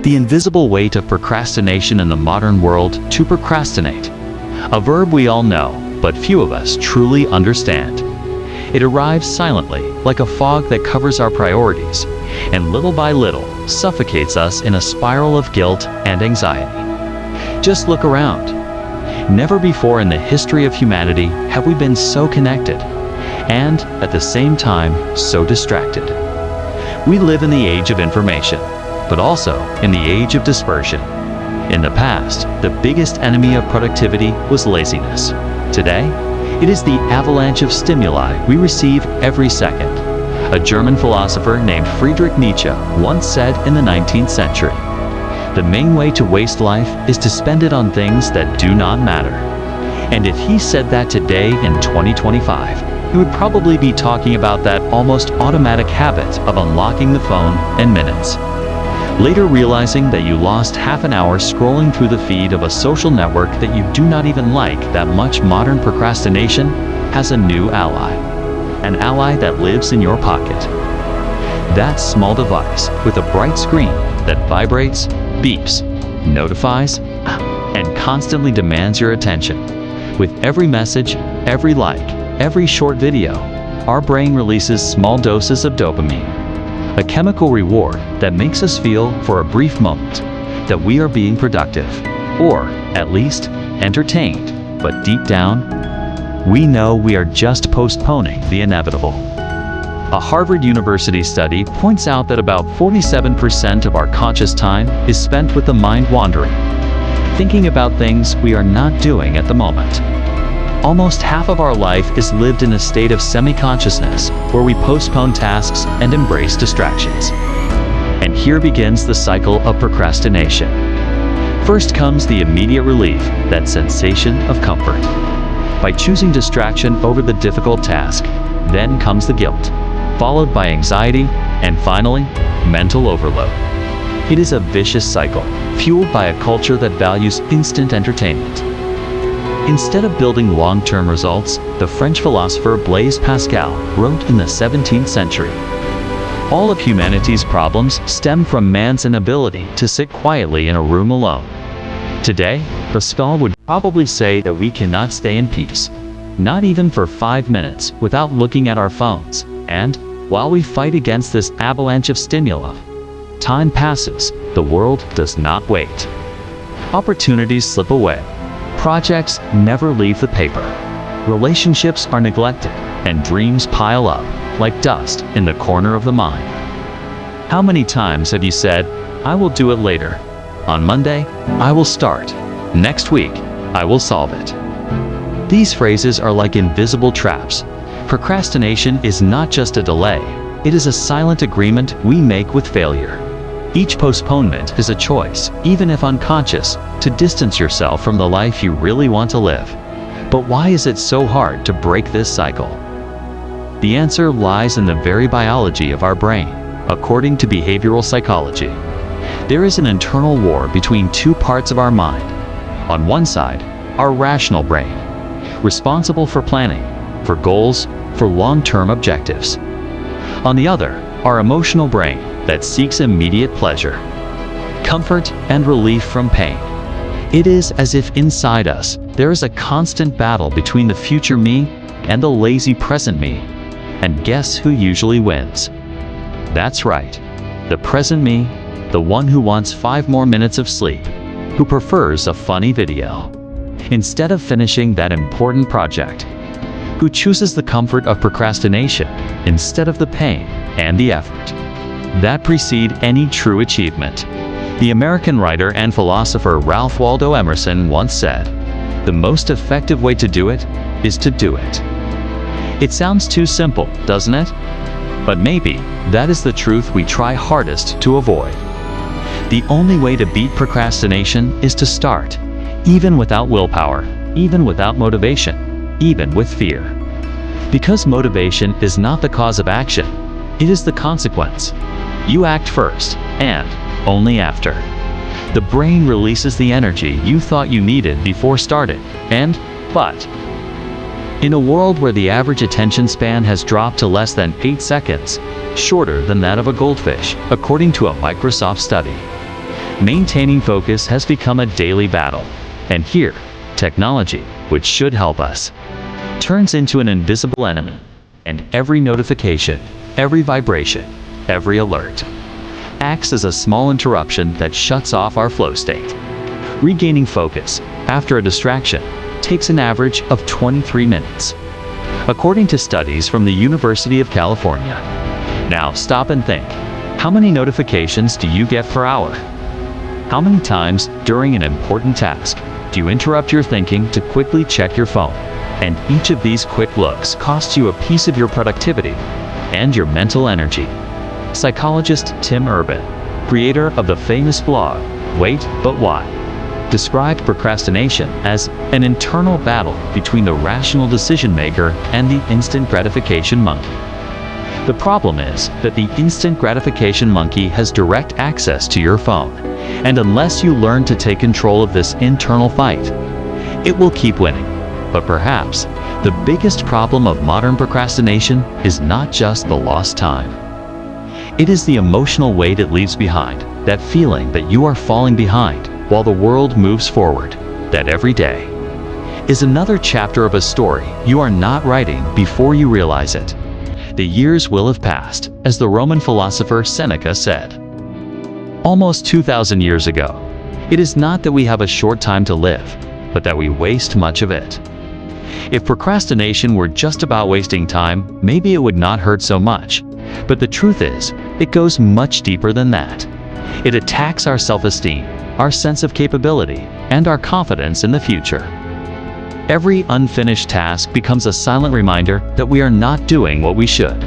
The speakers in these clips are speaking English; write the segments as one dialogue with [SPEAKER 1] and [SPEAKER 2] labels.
[SPEAKER 1] The invisible weight of procrastination in the modern world. To procrastinate, a verb we all know, but few of us truly understand. It arrives silently, like a fog that covers our priorities, and little by little suffocates us in a spiral of guilt and anxiety. Just look around. Never before in the history of humanity have we been so connected, and at the same time so distracted. We live in the age of information, but also in the age of dispersion. In the past, the biggest enemy of productivity was laziness. Today, it is the avalanche of stimuli we receive every second. A German philosopher named Friedrich Nietzsche once said in the 19th century, "The main way to waste life is to spend it on things that do not matter." And if he said that today in 2025, he would probably be talking about that almost automatic habit of unlocking the phone in minutes. Later realizing that you lost half an hour scrolling through the feed of a social network that you do not even like that much, modern procrastination has a new ally. An ally that lives in your pocket. That small device with a bright screen that vibrates, beeps, notifies, and constantly demands your attention. With every message, every like, every short video, our brain releases small doses of dopamine. A chemical reward that makes us feel, for a brief moment, that we are being productive, or at least entertained, but deep down, we know we are just postponing the inevitable. A Harvard University study points out that about 47% of our conscious time is spent with the mind wandering, thinking about things we are not doing at the moment. Almost half of our life is lived in a state of semi-consciousness, where we postpone tasks and embrace distractions. And here begins the cycle of procrastination. First comes the immediate relief, that sensation of comfort. By choosing distraction over the difficult task, then comes the guilt, followed by anxiety, and finally, mental overload. It is a vicious cycle, fueled by a culture that values instant entertainment. Instead of building long-term results, the French philosopher Blaise Pascal wrote in the 17th century, "All of humanity's problems stem from man's inability to sit quietly in a room alone." Today, Pascal would probably say that we cannot stay in peace, not even for 5 minutes, without looking at our phones. And, while we fight against this avalanche of stimuli, time passes, the world does not wait. Opportunities slip away. Projects never leave the paper. Relationships are neglected, and dreams pile up like dust in the corner of the mind. How many times have you said, "I will do it later. On Monday, I will start. Next week, I will solve it"? These phrases are like invisible traps. Procrastination is not just a delay, it is a silent agreement we make with failure. Each postponement is a choice, even if unconscious, to distance yourself from the life you really want to live. But why is it so hard to break this cycle? The answer lies in the very biology of our brain. According to behavioral psychology, there is an internal war between two parts of our mind. On one side, our rational brain, responsible for planning, for goals, for long-term objectives. On the other, our emotional brain that seeks immediate pleasure, comfort, and relief from pain. It is as if inside us, there is a constant battle between the future me and the lazy present me. And guess who usually wins? That's right, the present me, the one who wants 5 more minutes of sleep, who prefers a funny video instead of finishing that important project, who chooses the comfort of procrastination instead of the pain and the effort that precede any true achievement. The American writer and philosopher Ralph Waldo Emerson once said, "The most effective way to do it is to do it." It sounds too simple, doesn't it? But maybe that is the truth we try hardest to avoid. The only way to beat procrastination is to start, even without willpower, even without motivation, even with fear. Because motivation is not the cause of action, it is the consequence. You act first, and only after. The brain releases the energy you thought you needed before starting, but in a world where the average attention span has dropped to less than 8 seconds, shorter than that of a goldfish, according to a Microsoft study, Maintaining focus has become a daily battle, and here, technology, which should help us, turns into an invisible enemy, and every notification, every vibration, every alert acts as a small interruption that shuts off our flow state. Regaining focus after a distraction takes an average of 23 minutes, according to studies from the University of California. Now stop and think. How many notifications do you get per hour? How many times during an important task do you interrupt your thinking to quickly check your phone? And each of these quick looks costs you a piece of your productivity and your mental energy. Psychologist Tim Urban, creator of the famous blog, Wait, But Why, described procrastination as an internal battle between the rational decision maker and the instant gratification monkey. The problem is that the instant gratification monkey has direct access to your phone, and unless you learn to take control of this internal fight, it will keep winning. But perhaps the biggest problem of modern procrastination is not just the lost time. It is the emotional weight it leaves behind, that feeling that you are falling behind while the world moves forward, that every day is another chapter of a story you are not writing before you realize it. The years will have passed, as the Roman philosopher Seneca said, almost 2,000 years ago. It is not that we have a short time to live, but that we waste much of it. If procrastination were just about wasting time, maybe it would not hurt so much. But the truth is, it goes much deeper than that. It attacks our self-esteem, our sense of capability, and our confidence in the future. Every unfinished task becomes a silent reminder that we are not doing what we should.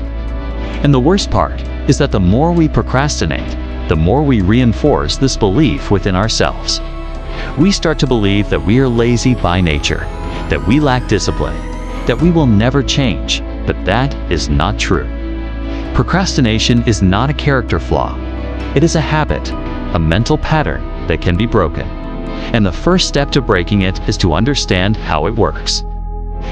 [SPEAKER 1] And the worst part is that the more we procrastinate, the more we reinforce this belief within ourselves. We start to believe that we are lazy by nature, that we lack discipline, that we will never change, but that is not true. Procrastination is not a character flaw. It is a habit, a mental pattern that can be broken. And the first step to breaking it is to understand how it works.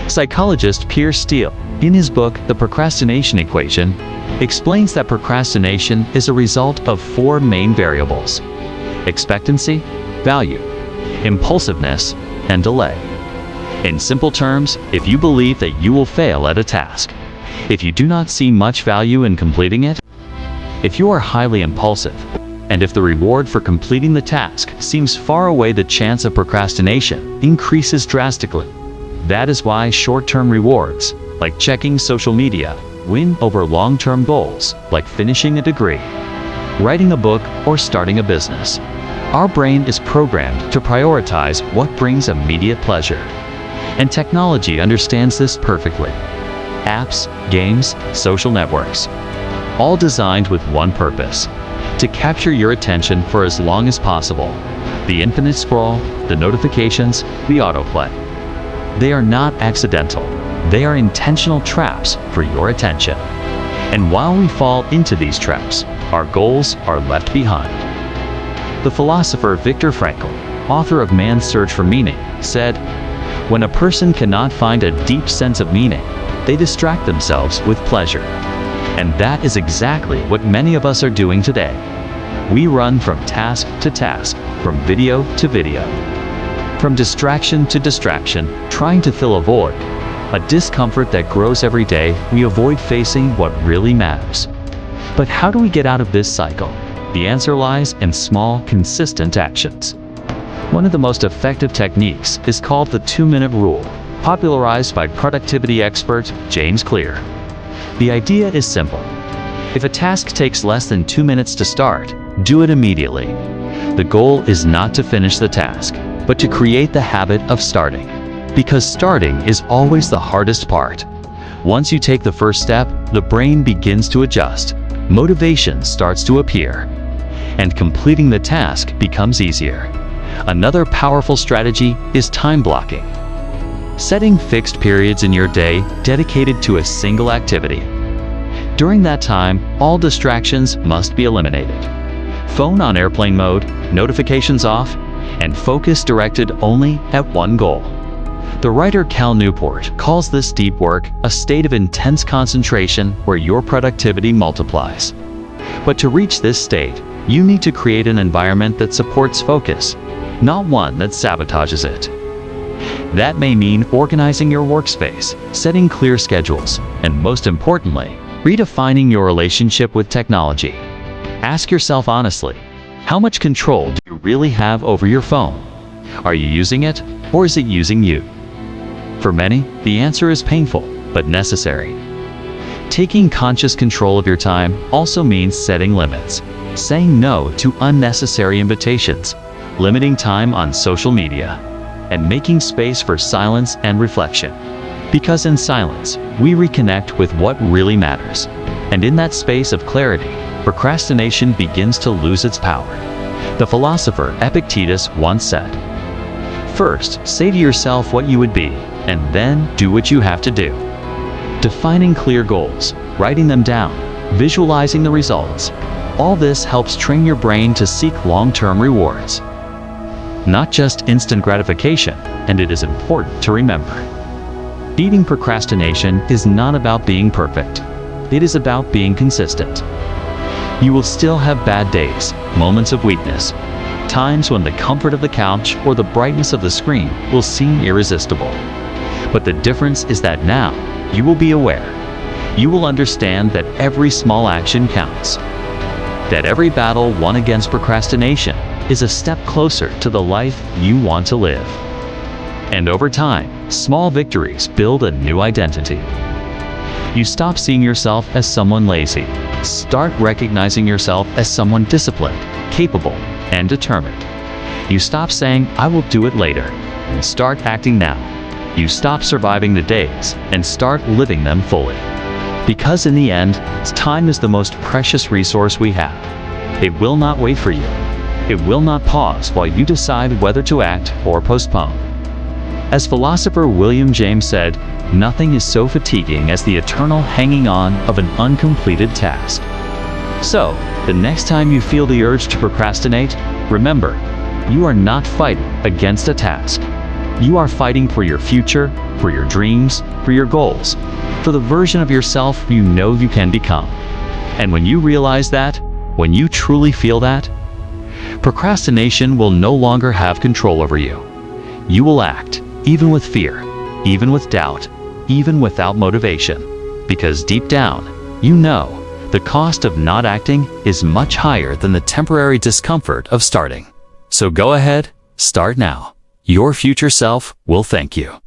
[SPEAKER 1] Psychologist Piers Steel, in his book The Procrastination Equation, explains that procrastination is a result of 4 main variables: expectancy, value, impulsiveness, and delay. In simple terms, if you believe that you will fail at a task, if you do not see much value in completing it, if you are highly impulsive, and if the reward for completing the task seems far away, the chance of procrastination increases drastically. That is why short-term rewards, like checking social media, win over long-term goals, like finishing a degree, writing a book, or starting a business. Our brain is programmed to prioritize what brings immediate pleasure. And technology understands this perfectly. Apps, games, social networks, all designed with one purpose: to capture your attention for as long as possible. The infinite scroll, the notifications, the autoplay. They are not accidental. They are intentional traps for your attention. And while we fall into these traps, our goals are left behind. The philosopher Viktor Frankl, author of Man's Search for Meaning, said, "When a person cannot find a deep sense of meaning, they distract themselves with pleasure." And that is exactly what many of us are doing today. We run from task to task, from video to video, from distraction to distraction, trying to fill a void, a discomfort that grows every day. We avoid facing what really matters. But how do we get out of this cycle? The answer lies in small, consistent actions. One of the most effective techniques is called the 2-minute rule, popularized by productivity expert James Clear. The idea is simple. If a task takes less than 2 minutes to start, do it immediately. The goal is not to finish the task, but to create the habit of starting. Because starting is always the hardest part. Once you take the first step, the brain begins to adjust. Motivation starts to appear, and completing the task becomes easier. Another powerful strategy is time blocking. Setting fixed periods in your day dedicated to a single activity. During that time, all distractions must be eliminated. Phone on airplane mode, notifications off, and focus directed only at one goal. The writer Cal Newport calls this deep work a state of intense concentration where your productivity multiplies. But to reach this state, you need to create an environment that supports focus, not one that sabotages it. That may mean organizing your workspace, setting clear schedules, and most importantly, redefining your relationship with technology. Ask yourself honestly, how much control do you really have over your phone? Are you using it, or is it using you? For many, the answer is painful, but necessary. Taking conscious control of your time also means setting limits, saying no to unnecessary invitations, limiting time on social media, and making space for silence and reflection. Because in silence, we reconnect with what really matters. And in that space of clarity, procrastination begins to lose its power. The philosopher Epictetus once said, "First, say to yourself what you would be, and then do what you have to do." Defining clear goals, writing them down, visualizing the results, all this helps train your brain to seek long-term rewards, not just instant gratification, and it is important to remember. Beating procrastination is not about being perfect. It is about being consistent. You will still have bad days, moments of weakness, times when the comfort of the couch or the brightness of the screen will seem irresistible. But the difference is that now, you will be aware. You will understand that every small action counts. That every battle won against procrastination is a step closer to the life you want to live. And over time, small victories build a new identity. You stop seeing yourself as someone lazy. Start recognizing yourself as someone disciplined, capable, and determined. You stop saying, "I will do it later," and start acting now. You stop surviving the days and start living them fully. Because in the end, time is the most precious resource we have. It will not wait for you. It will not pause while you decide whether to act or postpone. As philosopher William James said, "Nothing is so fatiguing as the eternal hanging on of an uncompleted task." So, the next time you feel the urge to procrastinate, remember, you are not fighting against a task. You are fighting for your future, for your dreams, for your goals, for the version of yourself you know you can become. And when you realize that, when you truly feel that, procrastination will no longer have control over you. You will act, even with fear, even with doubt, even without motivation. Because deep down, you know, the cost of not acting is much higher than the temporary discomfort of starting. So go ahead, start now. Your future self will thank you.